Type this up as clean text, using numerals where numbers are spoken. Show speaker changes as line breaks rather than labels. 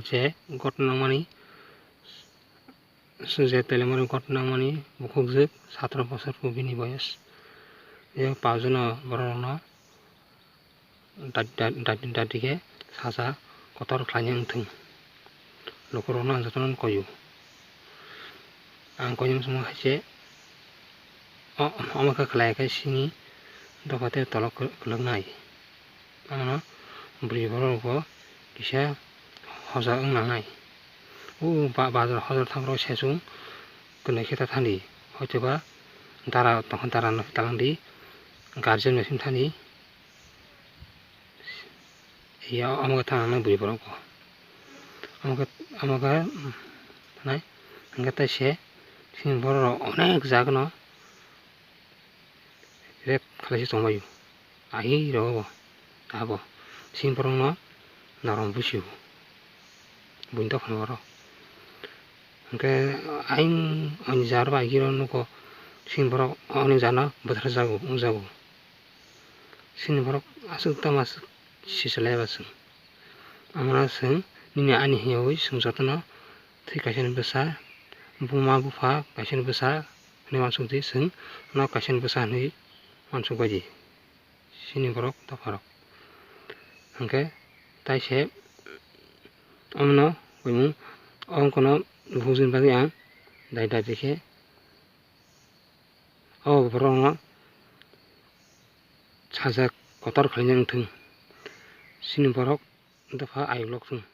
je gotna mani je telemani gotna mani bukhukjak 17 বছর bini boyos je paujona borokno dadike saja kotor khlainai wngthing lukurokno jotono koyo ang koyung simo haise amaka khlaikai sini dopate tolo kwlwngnai amno buri borokgo kisa hoja wngnangnai bazar hojar thangrok sesung kunai khe thani hoitoba dara no talangdi guardian bai thani ya amaka thangnai buri borokgo amaka thanai hingke taise sini borok onek jagano rep khlaisi tongbayo ahi rogo abo sini borokno narom busio buini tokhan borok hingke aing oni jar bai giro nuko sini borok oni jano bwtharjago wngjago sini borok asuk tamo asuk sisalaiba chwng amano chwng nini ani hiyawi chwng jotono thwi kaisa ni bwsa buma bufa kaisa ni bwsa hinui uansukti chwng no kaisa ni bwsa hinui uansukbaidi sini borok dophar rok hingke taise amno buimung ongkono bukhukjak ni bagui ang daidike borokno saja kotor khlainai wngthing sini borok dopha ayoklok chwng.